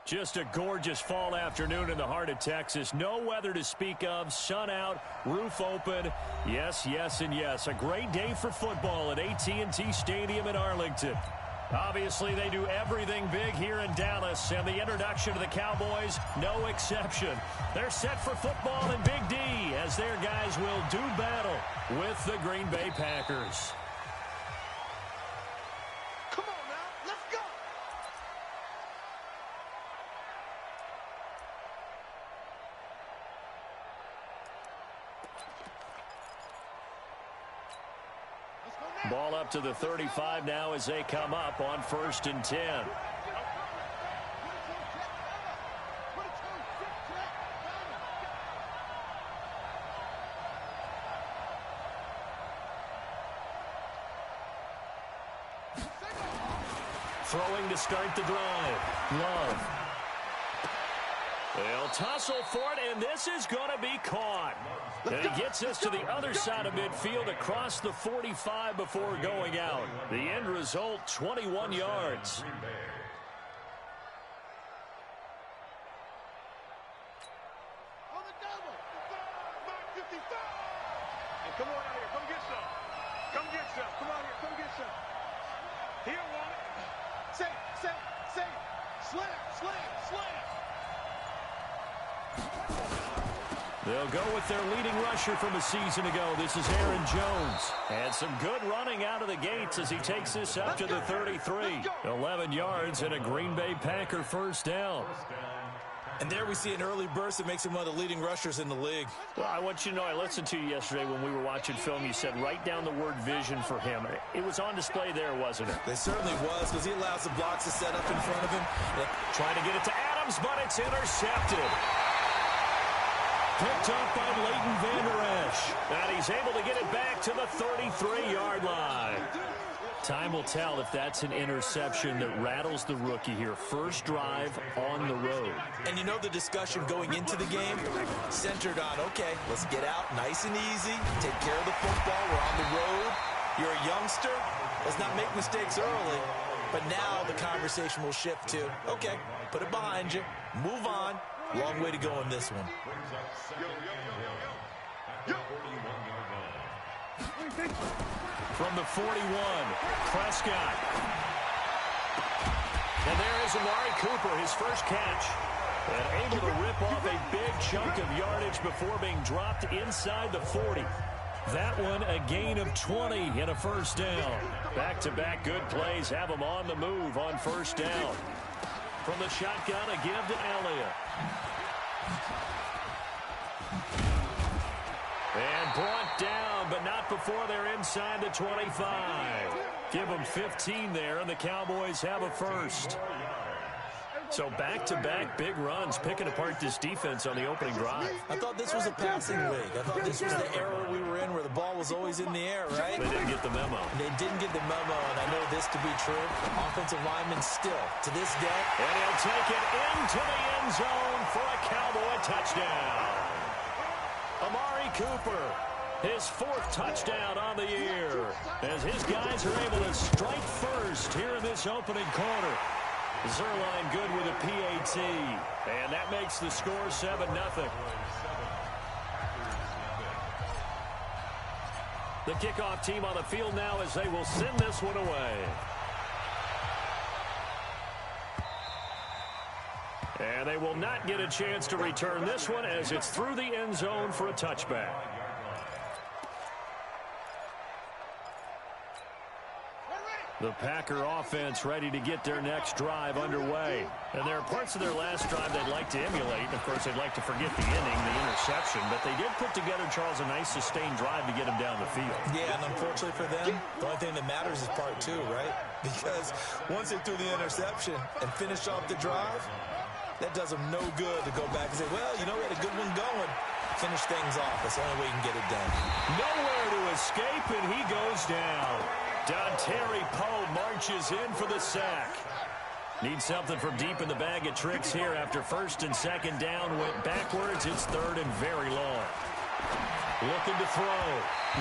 Just a gorgeous fall afternoon in the heart of Texas. No weather to speak of. Sun out, roof open. Yes, yes, and yes. A great day for football at AT&T Stadium in Arlington. Obviously, they do everything big here in Dallas, and the introduction to the Cowboys, no exception. They're set for football in Big D as their guys will do battle with the Green Bay Packers. Come on now, let's go! Ball up to the 35 now as they come up on 1st and 10. Throwing to start the drive. Love. They'll tussle for it, and this is going to be caught. And he gets this to the other side of midfield across the 45 before going out. The end result, 21 yards. On the double. 55. Hey, come on out here. Come get some. Come get some. Come on here. Come get some. Here, one. Say. Slam. They'll go with their leading rusher from a season ago. This is Aaron Jones. And some good running out of the gates as he takes this up to the 33. 11 yards and a Green Bay Packer first down. And there we see an early burst that makes him one of the leading rushers in the league. Well, I want you to know, I listened to you yesterday when we were watching film. You said write down the word vision for him. It was on display there, wasn't it? It certainly was, because he allows the blocks to set up in front of him. Trying to get it to Adams, but it's intercepted. Picked up by Leighton Vander Esch. And he's able to get it back to the 33-yard line. Time will tell if that's an interception that rattles the rookie here. First drive on the road. And you know the discussion going into the game centered on, okay, let's get out nice and easy, take care of the football, we're on the road. You're a youngster, let's not make mistakes early. But now the conversation will shift to, okay, put it behind you, move on. Long way to go in this one. From the 41, Prescott. And there is Amari Cooper, his first catch. And able to rip off a big chunk of yardage before being dropped inside the 40. That one a gain of 20 and a first down. Back-to-back good plays have them on the move on first down. From the shotgun, a give to Elliott. And brought down, but not before they're inside the 25. Give them 15 there, and the Cowboys have a first. So back-to-back big runs, picking apart this defense on the opening drive. I thought this was a passing league. I thought this was the era we were in where the ball was always in the air, right? They didn't get the memo. They didn't get the memo, and I know this to be true. Offensive linemen still, to this day. And he'll take it into the end zone for a Cowboy touchdown. Amari Cooper, his 4th touchdown on the year, as his guys are able to strike first here in this opening quarter. Zerline good with a PAT, and that makes the score 7-0. The kickoff team on the field now as they will send this one away. And they will not get a chance to return this one as it's through the end zone for a touchback. The Packer offense ready to get their next drive underway. And there are parts of their last drive they'd like to emulate. And of course, they'd like to forget the inning, the interception. But they did put together, Charles, a nice sustained drive to get them down the field. Yeah, and unfortunately for them, the only thing that matters is part 2, right? Because once they threw the interception and finished off the drive, that does them no good to go back and say, well, you know, we had a good one going. Finish things off. That's the only way you can get it done. Nowhere to escape, and he goes down. Dontari Poe marches in for the sack. Needs something from deep in the bag of tricks here after 1st and 2nd down. Went backwards. It's 3rd and very long. Looking to throw.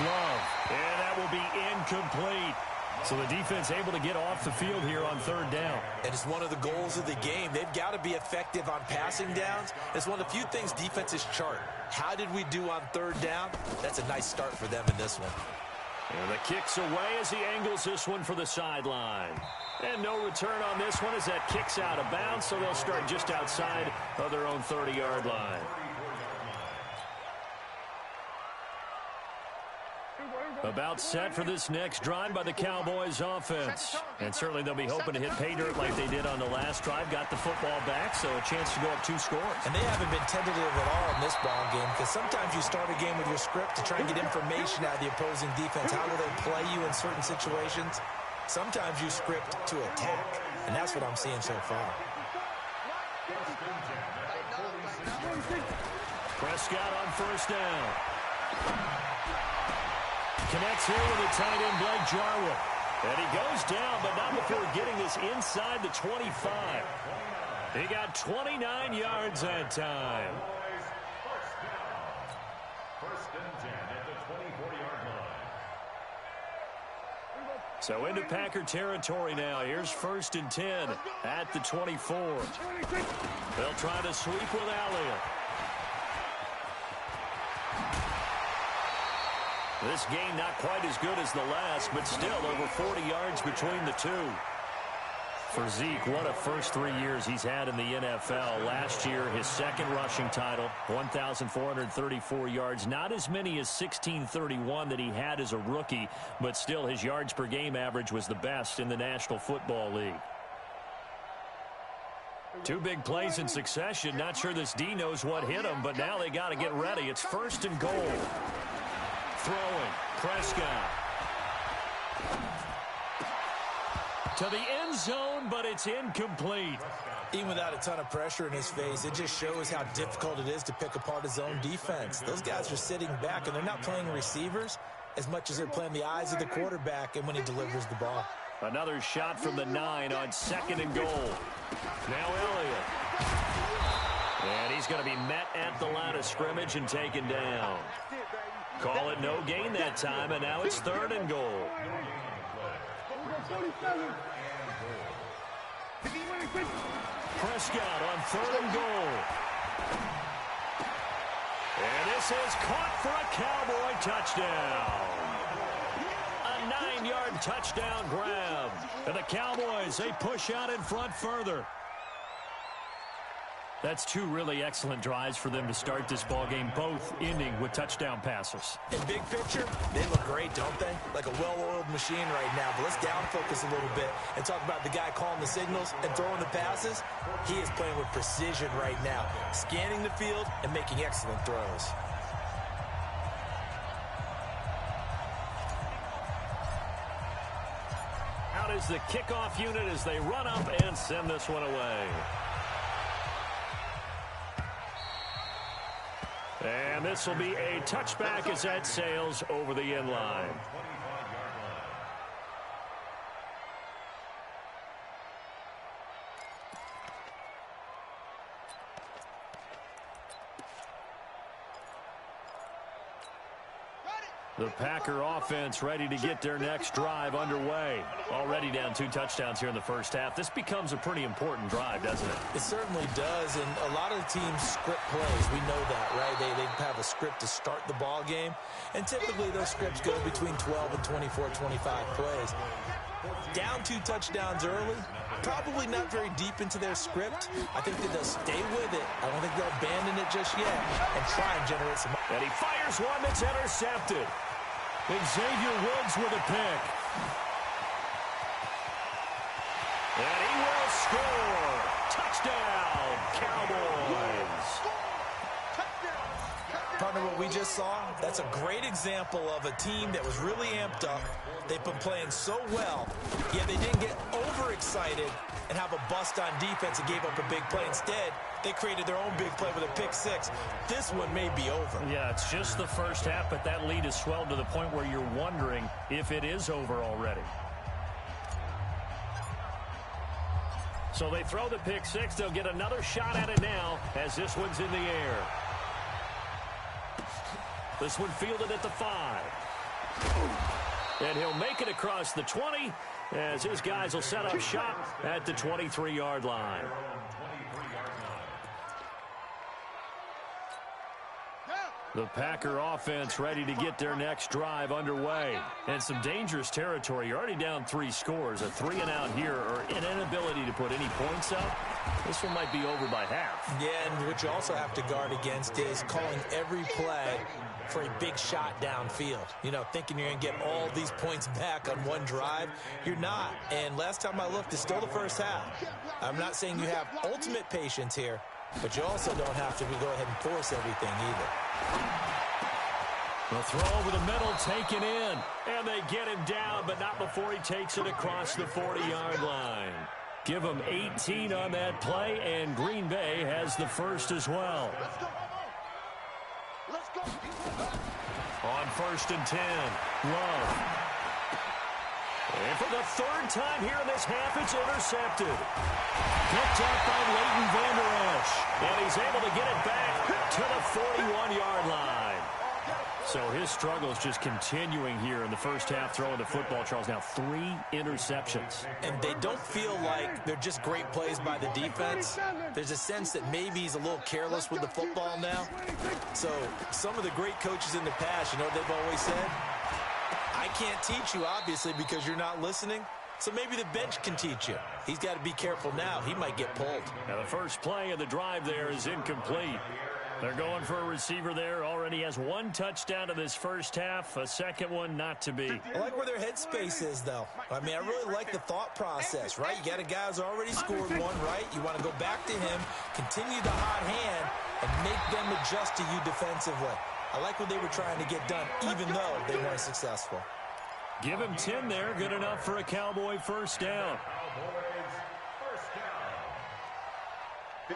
Love. And that will be incomplete. So the defense able to get off the field here on third down. And it's one of the goals of the game. They've got to be effective on passing downs. It's one of the few things defenses chart. How did we do on third down? That's a nice start for them in this one. And the kick's away as he angles this one for the sideline. And no return on this one as that kick's out of bounds, so they'll start just outside of their own 30-yard line. About set for this next drive by the Cowboys offense. And certainly they'll be hoping to hit pay dirt like they did on the last drive. Got the football back, so a chance to go up 2 scores. And they haven't been tentative at all in this ball game, because sometimes you start a game with your script to try and get information out of the opposing defense. How will they play you in certain situations? Sometimes you script to attack, and that's what I'm seeing so far. Prescott on first down. Connects here with a tight end, Blake Jarwin. And he goes down, but not before getting this inside the 25. He got 29 yards that time. First and 10 at the 24-yard line. So into Packer territory now. Here's first and 10 at the 24. They'll try to sweep with Elliott. This game not quite as good as the last, but still over 40 yards between the two. For Zeke, what a first 3 years he's had in the NFL. Last year, his second rushing title, 1,434 yards. Not as many as 1,631 that he had as a rookie, but still his yards per game average was the best in the National Football League. 2 big plays in succession. Not sure this D knows what hit him, but now they got to get ready. It's first and goal. Throwing, Prescott. To the end zone, but it's incomplete. Even without a ton of pressure in his face, it just shows how difficult it is to pick apart his own defense. Those guys are sitting back, and they're not playing receivers as much as they're playing the eyes of the quarterback and when he delivers the ball. Another shot from the 9 on second and goal. Now Elliott. And he's going to be met at the line of scrimmage and taken down. Call it no gain that time, and now it's third and goal. Prescott on third and goal. And this is caught for a Cowboy touchdown. A 9-yard touchdown grab. And the Cowboys, they push out in front further. That's 2 really excellent drives for them to start this ball game, both ending with touchdown passes. In big picture, they look great, don't they? Like a well-oiled machine right now. But let's down focus a little bit and talk about the guy calling the signals and throwing the passes. He is playing with precision right now, scanning the field and making excellent throws. Out is the kickoff unit as they run up and send this one away. And this will be a touchback as that sails over the end line. The Packer offense ready to get their next drive underway. Already down 2 touchdowns here in the first half. This becomes a pretty important drive, doesn't it? It certainly does, and a lot of the teams script plays. We know that, right? They have a script to start the ball game, and typically those scripts go between 12 and 24, 25 plays. Down 2 touchdowns early, probably not very deep into their script. I think that they'll stay with it. I don't think they'll abandon it just yet and try and generate some. And he fires one that's intercepted. Xavier Woods with a pick. And he will score. Touchdown, Cowboys. Partner, what we just saw, that's a great example of a team that was really amped up. They've been playing so well, yet they didn't get overexcited and have a bust on defense and gave up a big play. Instead, they created their own big play with a pick 6. This one may be over. Yeah, it's just the first half, but that lead has swelled to the point where you're wondering if it is over already. So they throw the pick 6. They'll get another shot at it now as this one's in the air. This one fielded at the 5. And he'll make it across the 20 as his guys will set up shop at the 23-yard line. The Packer offense ready to get their next drive underway. And some dangerous territory. You're already down 3 scores. A 3-and-out here or an inability to put any points up. This one might be over by half. Yeah, and what you also have to guard against is calling every play for a big shot downfield. You know, thinking you're going to get all these points back on one drive. You're not. And last time I looked, it's still the first half. I'm not saying you have ultimate patience here, but you also don't have to go ahead and force everything either. The throw over the middle taken in. And they get him down, but not before he takes it across the 40-yard line. Give him 18 on that play, and Green Bay has the first as well. Let's go. On 1st and 10, Love. And for the 3rd time here in this half, it's intercepted. Picked up by Leighton Vander Esch. And he's able to get it back to the 41-yard line. So his struggles just continuing here in the first half throwing the football, Charles. Now 3 interceptions. And they don't feel like they're just great plays by the defense. There's a sense that maybe he's a little careless with the football now. So some of the great coaches in the past, you know what they've always said? I can't teach you, obviously, because you're not listening. So maybe the bench can teach you. He's got to be careful now. He might get pulled. Now the first play of the drive there is incomplete. They're going for a receiver there. Already has 1 touchdown in this first half. A second one not to be. I like where their headspace is, though. I mean, I really like the thought process, right? You got a guy who's already scored 1, right? You want to go back to him, continue the hot hand, and make them adjust to you defensively. I like what they were trying to get done, even though they weren't successful. Give him 10 there. Good enough for a Cowboy first down.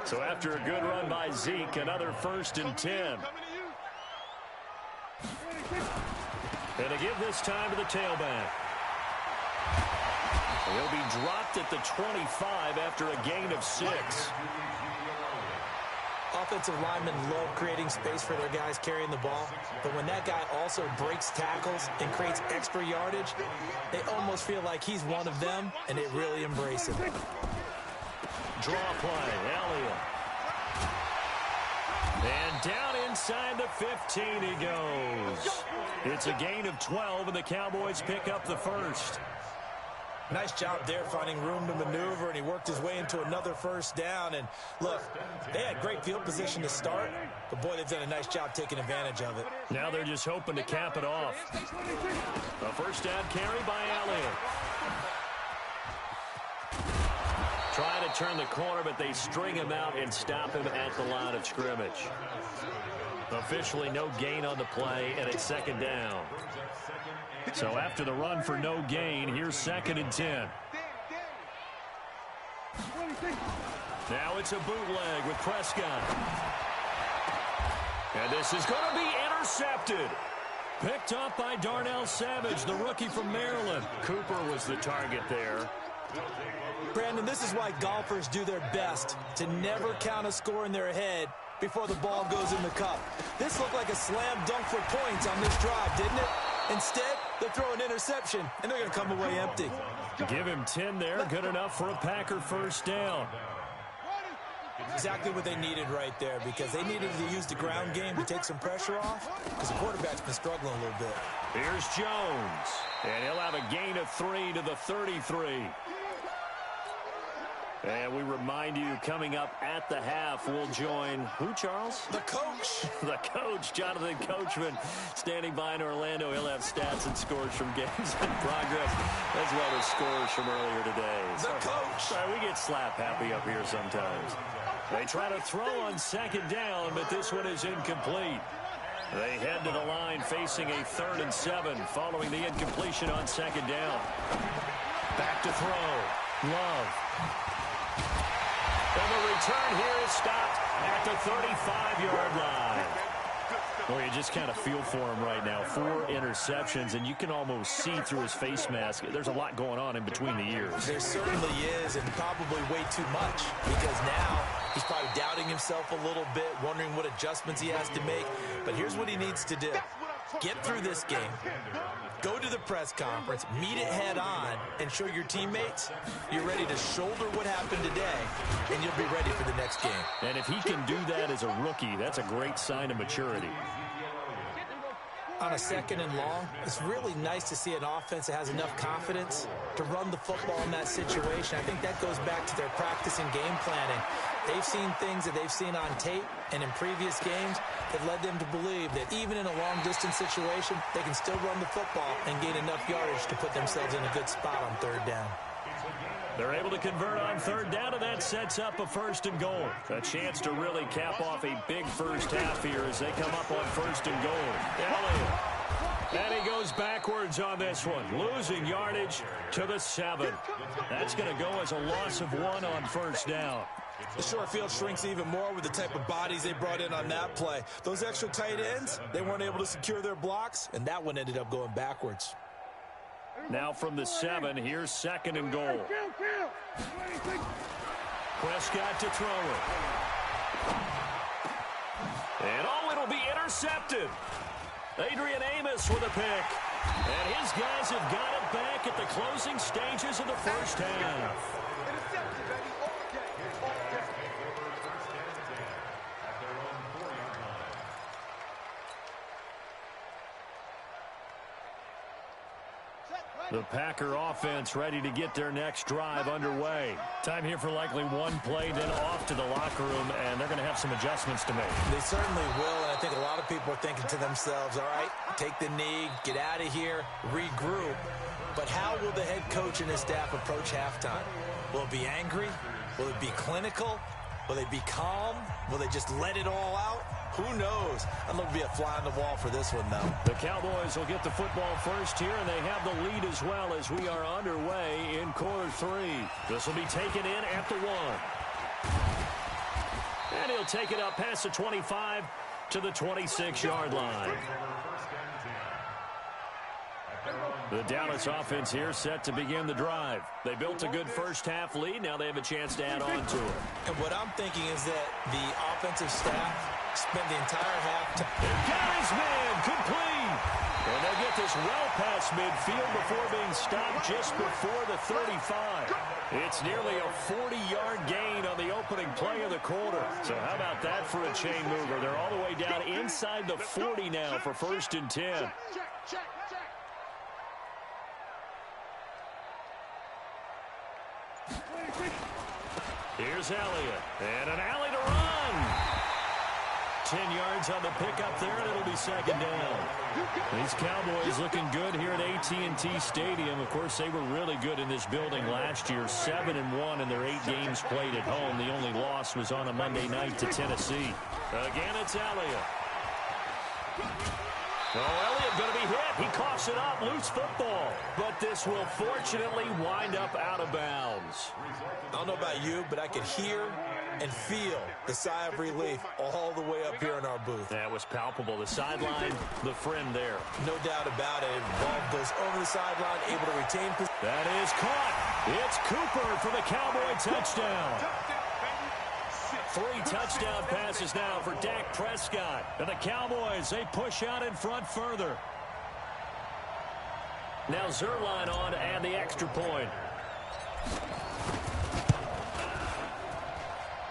So after a good run by Zeke, another 1st and 10. And to give this time to the tailback. He'll be dropped at the 25 after a gain of 6. Offensive linemen love creating space for their guys carrying the ball, but when that guy also breaks tackles and creates extra yardage, they almost feel like he's one of them, and they really embrace it. Draw play, Elliott. And down inside the 15 he goes. It's a gain of 12, and the Cowboys pick up the first. Nice job there finding room to maneuver, and he worked his way into another first down. And look, they had great field position to start, but boy, they've done a nice job taking advantage of it. Now they're just hoping to cap it off. A first down carry by Elliott. Trying to turn the corner, but they string him out and stop him at the line of scrimmage. Officially no gain on the play, and it's 2nd down. So after the run for no gain, here's 2nd and 10. Now it's a bootleg with Prescott. And this is going to be intercepted. Picked up by Darnell Savage, the rookie from Maryland. Cooper was the target there. Brandon, this is why golfers do their best to never count a score in their head before the ball goes in the cup. This looked like a slam dunk for points on this drive, didn't it? Instead, they throw an interception, and they're going to come away empty. Give him 10 there. Good enough for a Packer first down. Exactly what they needed right there, because they needed to use the ground game to take some pressure off, because the quarterback's been struggling a little bit. Here's Jones, and he'll have a gain of 3 to the 33. And we remind you, coming up at the half, we'll join who, Charles? The coach. The coach, Jonathan Coachman, standing by in Orlando. He'll have stats and scores from games in progress, as well as scores from earlier today. The coach. Sorry, we get slap happy up here sometimes. They try to throw on 2nd down, but this one is incomplete. They head to the line facing a 3rd and 7 following the incompletion on 2nd down. Back to throw. Love. And the return here is stopped at the 35-yard line. Well, you just kind of feel for him right now. 4 interceptions, and you can almost see through his face mask. There's a lot going on in between the ears. There certainly is, and probably way too much, because now he's probably doubting himself a little bit, wondering what adjustments he has to make. But here's what he needs to do. Get through this game. Go to the press conference, meet it head on, and show your teammates you're ready to shoulder what happened today, and you'll be ready for the next game. And if he can do that as a rookie, that's a great sign of maturity. On a 2nd and long, it's really nice to see an offense that has enough confidence to run the football in that situation. I think that goes back to their practice and game planning. They've seen things that they've seen on tape and in previous games that led them to believe that even in a long-distance situation, they can still run the football and gain enough yardage to put themselves in a good spot on 3rd down. They're able to convert on 3rd down, and that sets up a 1st and goal. A chance to really cap off a big first half here as they come up on 1st and goal. Elliott. And he goes backwards on this one, losing yardage to the 7. That's going to go as a loss of 1 on 1st down. The short field shrinks even more with the type of bodies they brought in on that play. Those extra tight ends, they weren't able to secure their blocks, and that one ended up going backwards. Now from the 7, here's 2nd and goal. Prescott to throw it. And it'll be intercepted. Adrian Amos with a pick. And his guys have got it back at the closing stages of the first half. The Packer offense ready to get their next drive underway. Time here for likely one play, then off to the locker room, and they're going to have some adjustments to make. They certainly will, and I think a lot of people are thinking to themselves, all right, take the knee, get out of here, regroup. But how will the head coach and his staff approach halftime? Will it be angry? Will it be clinical? Will they be calm? Will they just let it all out? Who knows? I'm going to be a fly on the wall for this one, though. The Cowboys will get the football first here, and they have the lead as well as we are underway in quarter 3. This will be taken in at the 1. And he'll take it up past the 25 to the 26-yard line. The Dallas offense here set to begin the drive. They built a good first half lead. Now they have a chance to add on to it. And what I'm thinking is that the offensive staff spent the entire half. Got his man complete. And they'll get this well past midfield before being stopped just before the 35. It's nearly a 40-yard gain on the opening play of the quarter. So how about that for a chain mover? They're all the way down inside the 40 now for 1st and 10. Here's Elliott, and an alley to run. 10 yards on the pickup there, and it'll be 2nd down. These Cowboys looking good here at AT&T Stadium. Of course, they were really good in this building last year, 7-1 in their 8 games played at home. The only loss was on a Monday night to Tennessee. Again, it's Elliott. Oh, Elliott going to be hit. He coughs it up. Loose football. But this will fortunately wind up out of bounds. I don't know about you, but I could hear and feel the sigh of relief all the way up here in our booth. That was palpable. The sideline, the friend there. No doubt about it. Ball goes over the sideline, able to retain position. That is caught. It's Cooper for the Cowboy touchdown. 3 touchdown passes now for Dak Prescott. And the Cowboys, they push out in front further. Now Zerline on to add the extra point.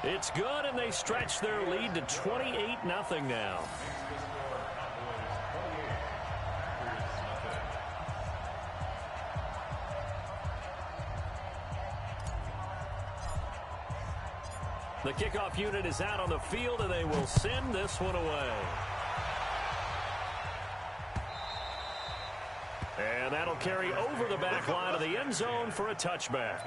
It's good, and they stretch their lead to 28-0 now. The kickoff unit is out on the field, and they will send this one away. And that'll carry over the back line of the end zone for a touchback.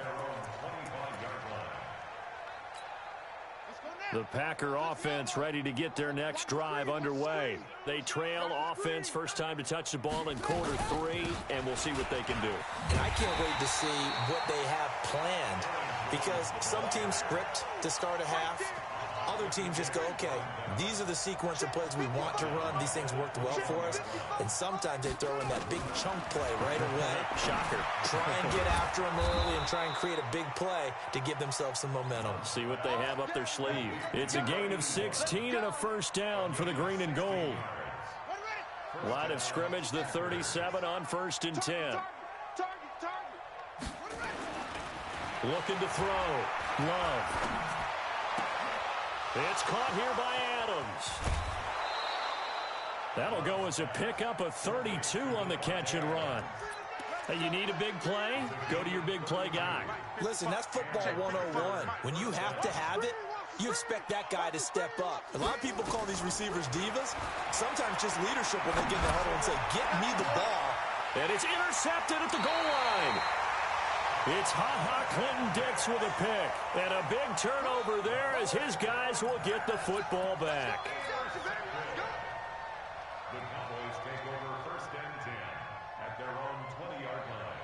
The Packer offense ready to get their next drive underway. They trail offense, first time to touch the ball in quarter 3, and we'll see what they can do. And I can't wait to see what they have planned, because some teams script to start a half. Other teams just go, okay, these are the sequence of plays we want to run. These things worked well for us. And sometimes they throw in that big chunk play right away. Shocker. Try and get after them early and try and create a big play to give themselves some momentum. See what they have up their sleeve. It's a gain of 16 and a first down for the green and gold. Line of scrimmage, the 37 on 1st and 10. Looking to throw. Love. It's caught here by Adams. That'll go as a pickup of 32 on the catch and run. Hey, you need a big play? Go to your big play guy. Listen, that's football 101. When you have to have it, you expect that guy to step up. A lot of people call these receivers divas. Sometimes just leadership when they get in the huddle and say, get me the ball. And it's intercepted at the goal line. It's Ha-Ha Clinton-Dix with a pick. And a big turnover there as his guys will get the football back. The Cowboys take over 1st and 10 at their own 20-yard line.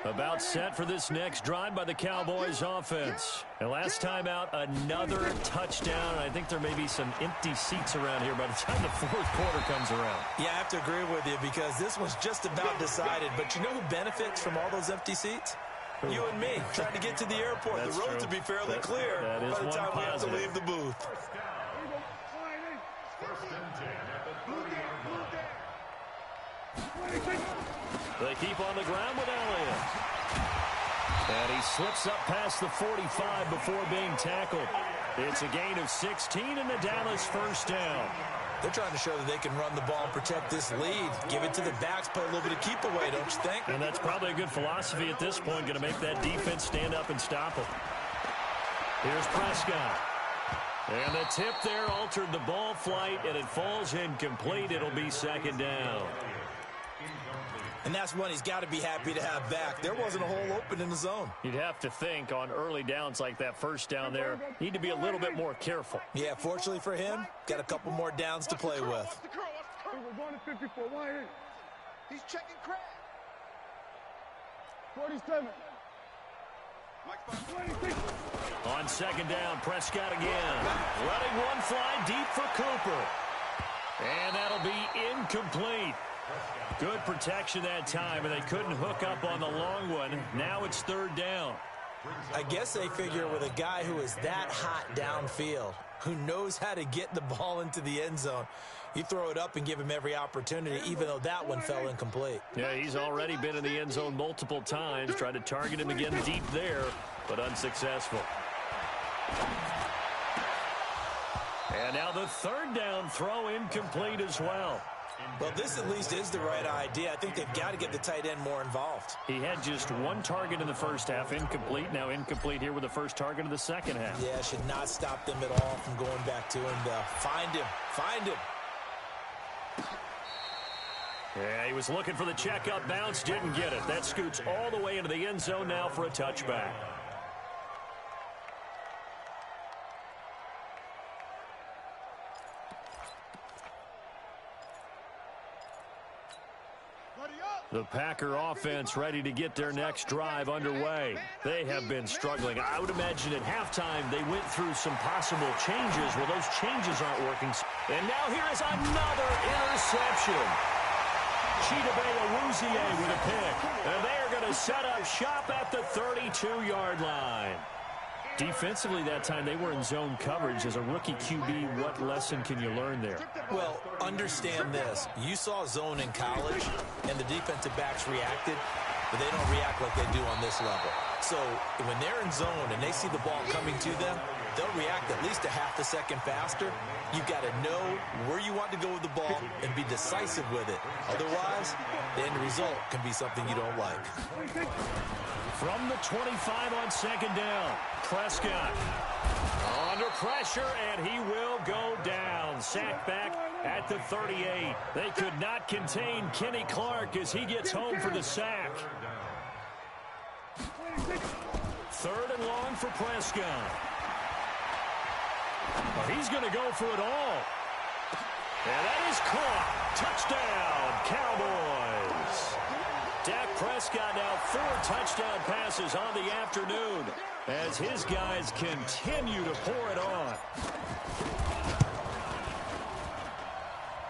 About set for this next drive by the Cowboys offense. And last time out, another touchdown. I think there may be some empty seats around here by the time the 4th quarter comes around. Yeah, I have to agree with you because this was just about decided. But you know who benefits from all those empty seats? You and me, trying to get to the airport. The road to be fairly clear by the time we have to leave the booth. First and 10 at the 30-yard line. They keep on the ground with Elliott. And he slips up past the 45 before being tackled. It's a gain of 16 and the Dallas 1st down. They're trying to show that they can run the ball and protect this lead. Give it to the backs, play a little bit of keep away, don't you think? And that's probably a good philosophy at this point, going to make that defense stand up and stop it. Here's Prescott. And the tip there altered the ball flight, and it falls incomplete. It'll be 2nd down. And that's one he's got to be happy to have back. There wasn't a hole open in the zone. You'd have to think on early downs like that 1st down there, need to be a little bit more careful. Yeah, fortunately for him, got a couple more downs to play with. We're going to 54. Why? He's checking Craig. 47. On 2nd down, Prescott again. Letting one fly deep for Cooper. And that'll be incomplete. Good protection that time, and they couldn't hook up on the long one. Now it's 3rd down. I guess they figure with a guy who is that hot downfield, who knows how to get the ball into the end zone, you throw it up and give him every opportunity, even though that one fell incomplete. Yeah, he's already been in the end zone multiple times. Tried to target him again deep there, but unsuccessful. And now the 3rd down throw incomplete as well. Well, this at least is the right idea. I think they've got to get the tight end more involved. He had just one target in the 1st half, incomplete. Now incomplete here with the 1st target of the 2nd half. Yeah, should not stop them at all from going back to him to find him. Find him. Yeah, he was looking for the checkup bounce, didn't get it. That scoots all the way into the end zone now for a touchback. The Packer offense ready to get their next drive underway. They have been struggling. I would imagine at halftime they went through some possible changes. Well, those changes aren't working. And now here is another interception. Chidobe Awuzie with a pick. And they are going to set up shop at the 32-yard line. Defensively that time, they were in zone coverage. As a rookie QB, what lesson can you learn there? Well, understand this. You saw zone in college, and the defensive backs reacted, but they don't react like they do on this level. So when they're in zone and they see the ball coming to them, they'll react at least a half a second faster. You've got to know where you want to go with the ball and be decisive with it. Otherwise, the end result can be something you don't like. From the 25 on 2nd down, Prescott under pressure, and he will go down. Sacked back at the 38. They could not contain Kenny Clark as he gets home for the sack. 3rd and long for Prescott. Well, he's going to go for it all. And that is caught. Touchdown, Cowboys. Dak Prescott now 4 touchdown passes on the afternoon as his guys continue to pour it on.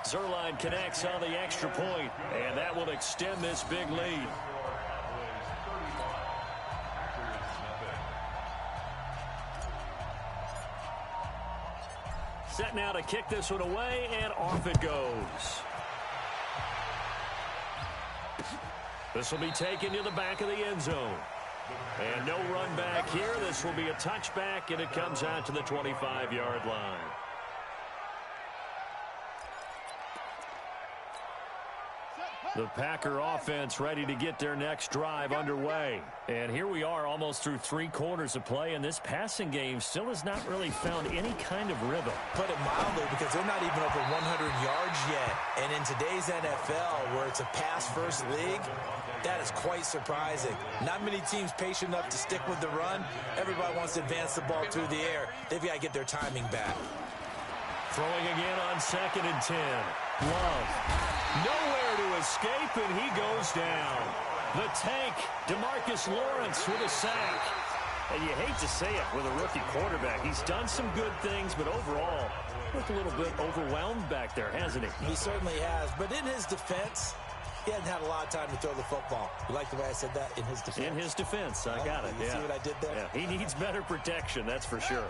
Zerline connects on the extra point, and that will extend this big lead. set now to kick this one away, and off it goes. This will be taken to the back of the end zone. And no run back here. This will be a touchback, and it comes out to the 25-yard line. The Packer offense ready to get their next drive underway. And here we are almost through 3 quarters of play, and this passing game still has not really found any kind of rhythm. Put it mildly, because they're not even over 100 yards yet. And in today's NFL, where it's a pass-first league, that is quite surprising. Not many teams patient enough to stick with the run. Everybody wants to advance the ball through the air. They've got to get their timing back. Throwing again on 2nd and 10. Love. Nowhere to escape, and he goes down. The tank, DeMarcus Lawrence with a sack. And you hate to say it with a rookie quarterback. He's done some good things, but overall, looked a little bit overwhelmed back there, hasn't he? He certainly has. But in his defense, he hasn't had a lot of time to throw the football. You like the way I said that? In his defense? In his defense. I got it. You see what I did there? Yeah, he needs better protection, that's for sure.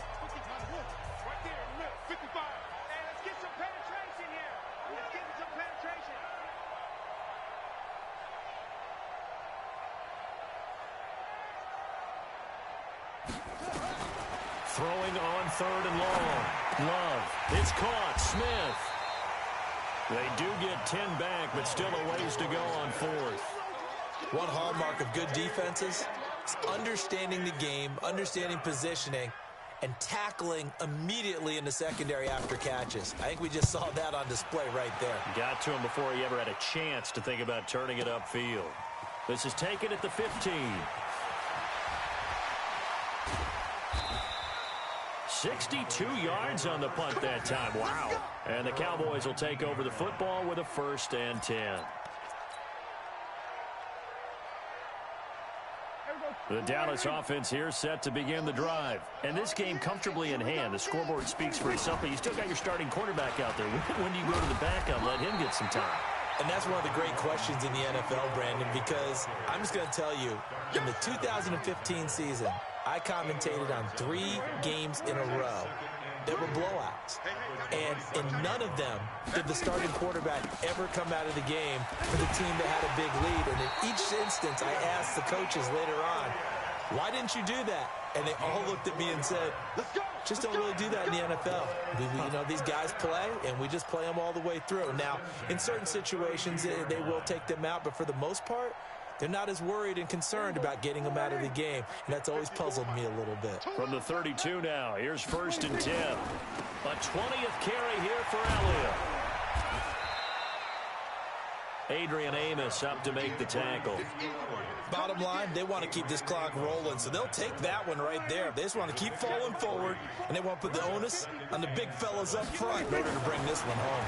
Throwing on 3rd and long. Love. It's caught. Smith. They do get 10 back, but still a ways to go on 4th. One hallmark of good defenses is understanding the game, understanding positioning, and tackling immediately in the secondary after catches. I think we just saw that on display right there. Got to him before he ever had a chance to think about turning it upfield. This is taken at the 15. 62 yards on the punt that time. Wow. And the Cowboys will take over the football with a 1st and 10. The Dallas offense here set to begin the drive. And this game comfortably in hand. The scoreboard speaks for itself, but you still got your starting quarterback out there. When do you go to the backup, let him get some time? And that's one of the great questions in the NFL, Brandon, because I'm just going to tell you, in the 2015 season, I commentated on 3 games in a row that were blowouts. And in none of them did the starting quarterback ever come out of the game for the team that had a big lead. And in each instance, I asked the coaches later on, why didn't you do that? And they all looked at me and said, just don't really do that in the NFL. You know, these guys play, and we just play them all the way through. Now, in certain situations, they will take them out, but for the most part, they're not as worried and concerned about getting them out of the game, and that's always puzzled me a little bit. From the 32 now, here's 1st and 10. A 20th carry here for Elliott. Adrian Amos up to make the tackle. Bottom line, they want to keep this clock rolling, so they'll take that one right there. They just want to keep falling forward, and they want to put the onus on the big fellas up front in order to bring this one home.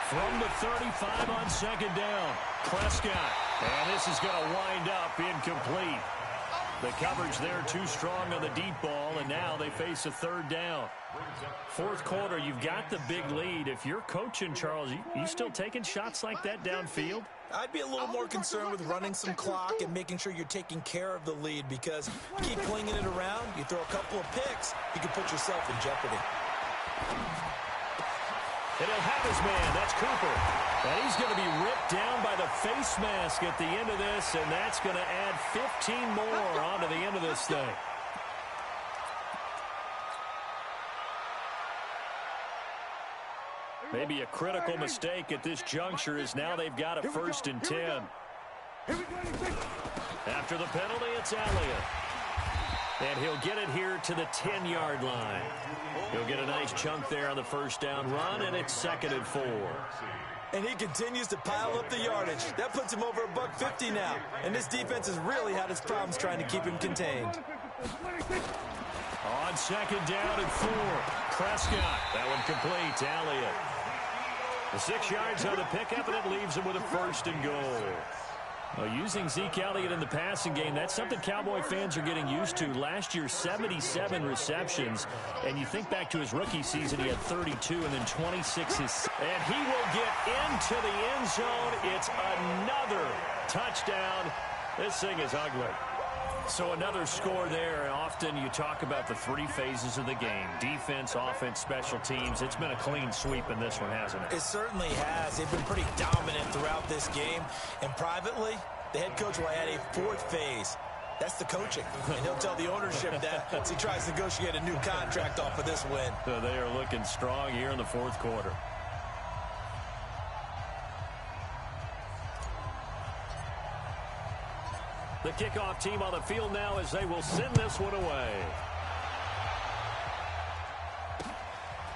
From the 35 on 2nd down, Prescott. And this is going to wind up incomplete. The coverage there too strong on the deep ball, and now they face a 3rd down. 4th quarter, you've got the big lead. If you're coaching, Charles, you still taking shots like that downfield? I'd be a little more concerned with running some clock and making sure you're taking care of the lead, because you keep flinging it around, you throw a couple of picks, you can put yourself in jeopardy. And he'll have his man. That's Cooper. And he's going to be ripped down by the face mask at the end of this, and that's going to add 15 more onto the end of this thing. Maybe a critical mistake at this juncture is now they've got a 1st and 10. After the penalty, it's Elliott. And he'll get it here to the 10-yard line. He'll get a nice chunk there on the 1st down run, and it's 2nd and 4. And he continues to pile up the yardage. That puts him over $150 now. And this defense has really had its problems trying to keep him contained. On 2nd down and 4, Prescott. That one complete to Elliott. The 6 yards on the pickup, and it leaves him with a 1st and goal. Well, using Zeke Elliott in the passing game, that's something Cowboy fans are getting used to. Last year, 77 receptions. And you think back to his rookie season, he had 32 and then 26. And he will get into the end zone. It's another touchdown. This thing is ugly. So another score there, and often you talk about the three phases of the game. Defense, offense, special teams. It's been a clean sweep in this one, hasn't it? It certainly has. They've been pretty dominant throughout this game. And privately, the head coach will add a fourth phase. That's the coaching. And he'll tell the ownership that as he tries to negotiate a new contract off of this win. So they are looking strong here in the fourth quarter. The kickoff team on the field now as they will send this one away.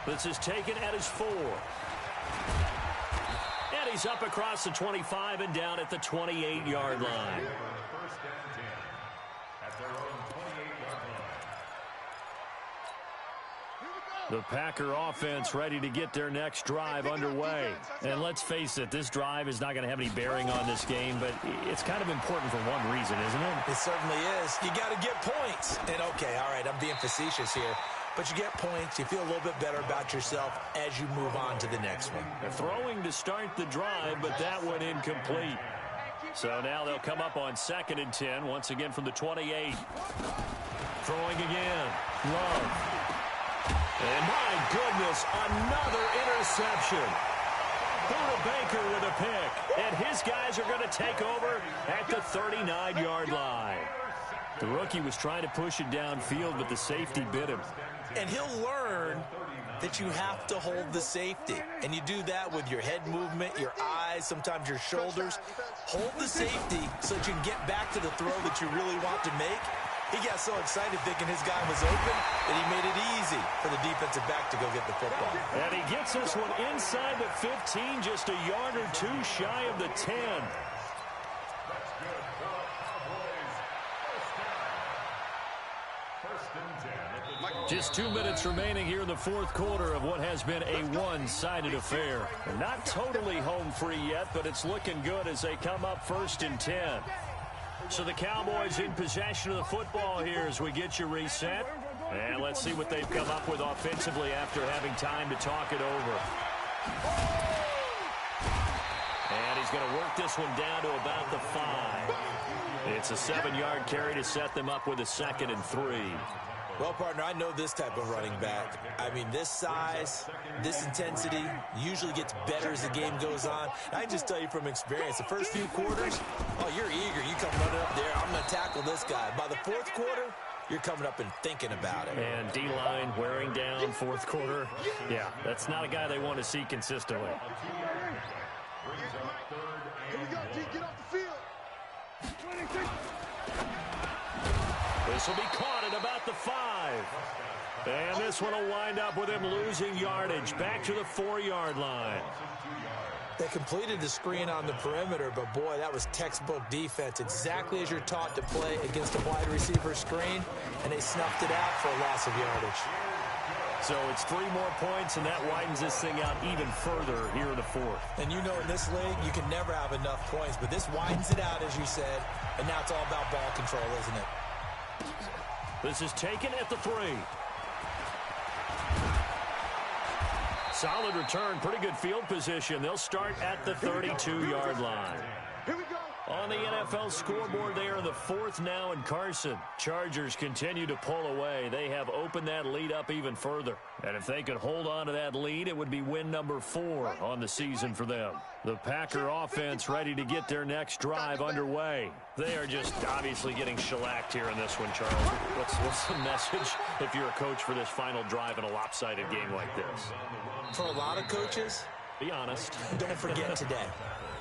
This is taken at his 4. And he's up across the 25 and down at the 28-yard line. First and 10 at their own 28-yard line. The Packer offense ready to get their next drive underway. And let's face it, this drive is not going to have any bearing on this game, but it's kind of important for one reason, isn't it? It certainly is. You got to get points. And okay, all right, I'm being facetious here. But you get points, you feel a little bit better about yourself as you move on to the next one. They're throwing to start the drive, but that one incomplete. So now they'll come up on 2nd and 10, once again from the 28. Throwing again. Love. And my goodness, another interception. Buda Baker with a pick. And his guys are going to take over at the 39-yard line. The rookie was trying to push it downfield, but the safety bit him. And he'll learn that you have to hold the safety. And you do that with your head movement, your eyes, sometimes your shoulders. Hold the safety so that you can get back to the throw that you really want to make. He got so excited thinking his guy was open that he made it easy for the defensive back to go get the football. And he gets this one inside the 15, just a yard or two shy of the 10. That's good for Cowboys. First and 10 at the Just 2 minutes remaining here in the fourth quarter of what has been a one-sided affair. Not totally home free yet, but it's looking good as they come up 1st and 10. So the Cowboys in possession of the football here as we get you reset. And let's see what they've come up with offensively after having time to talk it over. And he's going to work this one down to about the 5. It's a 7-yard carry to set them up with a 2nd and 3. Well, partner, I know this type of running back. I mean, this size, this intensity usually gets better as the game goes on. I just tell you from experience, the first few quarters, oh, you're eager. You come running up there, I'm going to tackle this guy. By the fourth quarter, you're coming up and thinking about it. And D-line wearing down fourth quarter. Yeah, that's not a guy they want to see consistently. Here we go, G, get off the field. 26. This will be caught at about the 5. And this one will wind up with him losing yardage back to the 4-yard line. They completed the screen on the perimeter, but boy, that was textbook defense. Exactly as you're taught to play against a wide receiver screen, and they snuffed it out for a loss of yardage. So it's 3 more points, and that widens this thing out even further here in the fourth. And you know in this league, you can never have enough points, but this widens it out, as you said, and now it's all about ball control, isn't it? This is taken at the 3. Solid return, pretty good field position. They'll start at the 32-yard line. Here we go. On the NFL scoreboard, they are in the 4th now in Carson. Chargers continue to pull away. They have opened that lead up even further. And if they could hold on to that lead, it would be win number 4 on the season for them. The Packer offense ready to get their next drive underway. They are just obviously getting shellacked here in this one, Charles. What's the message if you're a coach for this final drive in a lopsided game like this? For a lot of coaches, be honest. Don't forget today.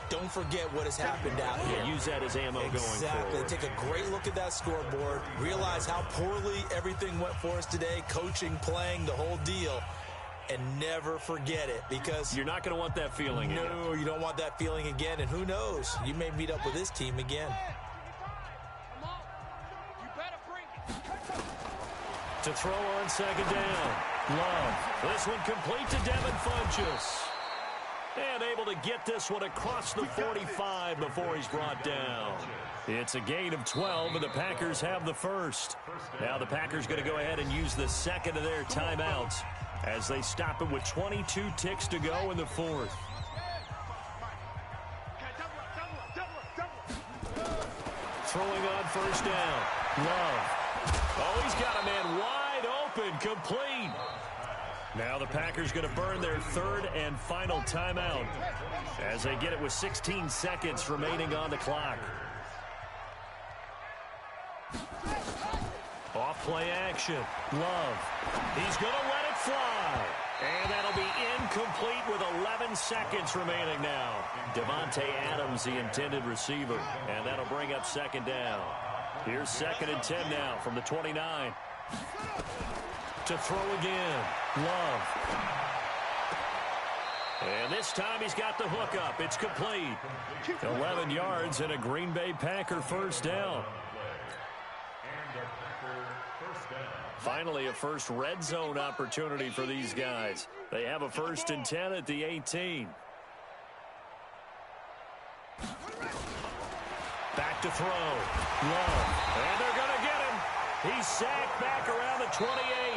Don't forget what has happened out here. Yeah, use that as ammo going forward. Take a great look at that scoreboard. Realize how poorly everything went for us today. Coaching, playing, the whole deal. And never forget it, because you're not going to want that feeling again. No, you don't want that feeling again. And who knows? You may meet up with this team again. To throw on 2nd down. Love. This one complete to Devin Funchess. And able to get this one across the 45 before he's brought down. It's a gain of 12, and the Packers have the first. Now the Packers going to go ahead and use the 2nd of their timeouts as they stop it with 22 ticks to go in the 4th. Throwing on 1st down. Love. Oh, he's got a man wide open, complete. Now the Packers going to burn their third and final timeout as they get it with 16 seconds remaining on the clock. Off play action. Love. He's going to let it fly. And that'll be incomplete with 11 seconds remaining now. Devontae Adams, the intended receiver. And that'll bring up second down. Here's 2nd and 10 now from the 29. To throw again. Love. And this time he's got the hook up. It's complete. 11 yards and a Green Bay Packer first down. Finally, a first red zone opportunity for these guys. They have a 1st and 10 at the 18. Back to throw. Love. And they're going to get him. He's sacked back around the 28.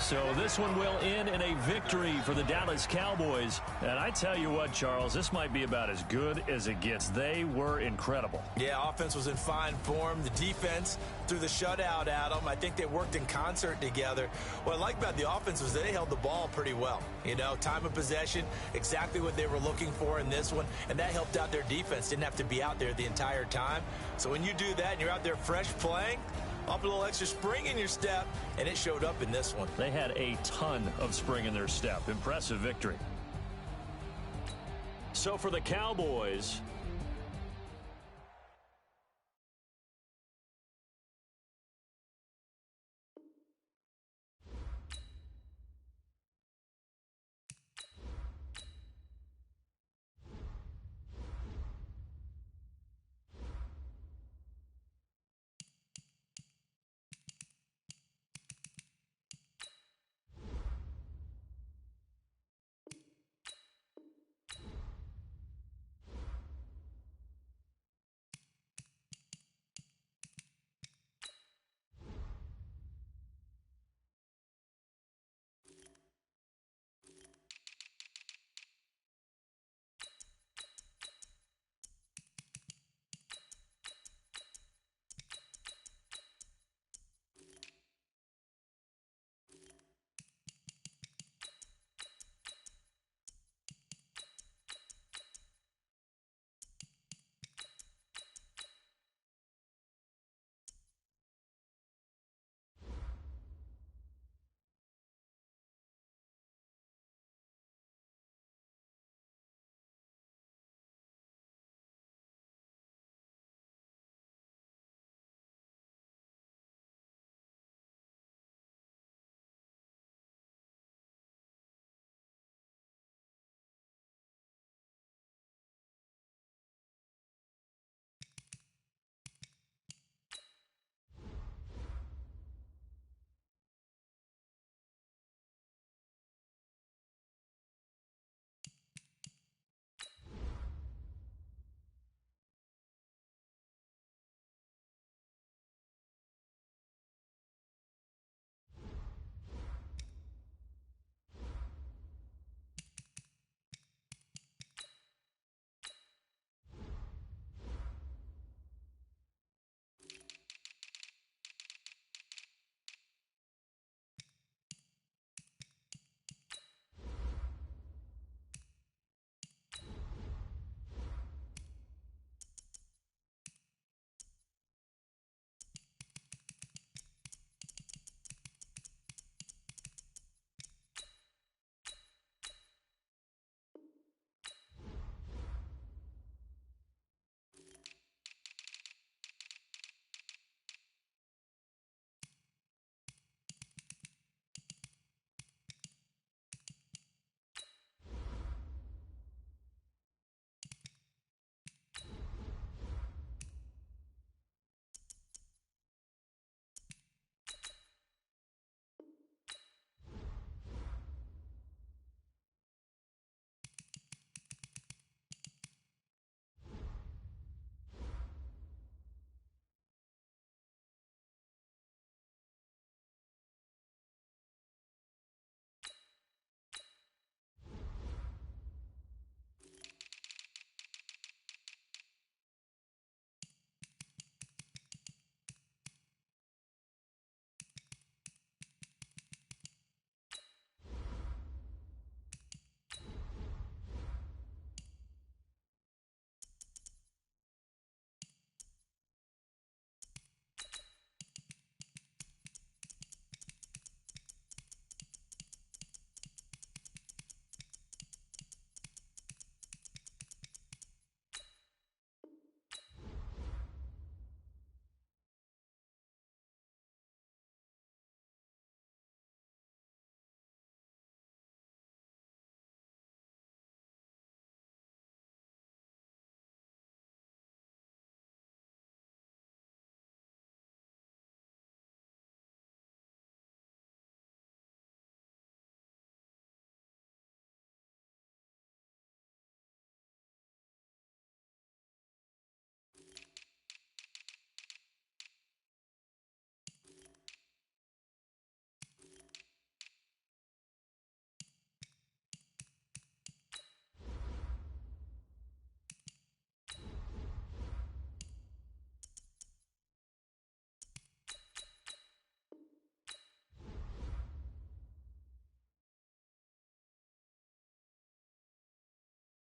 So this one will end in a victory for the Dallas Cowboys. And I tell you what, Charles, this might be about as good as it gets. They were incredible. Yeah, offense was in fine form. The defense through the shutout, Adam. I think they worked in concert together. What I like about the offense was they held the ball pretty well. You know, time of possession, exactly what they were looking for in this one. And that helped out their defense. Didn't have to be out there the entire time. So when you do that and you're out there fresh playing, up a little extra spring in your step, and it showed up in this one. They had a ton of spring in their step. Impressive victory. So for the Cowboys,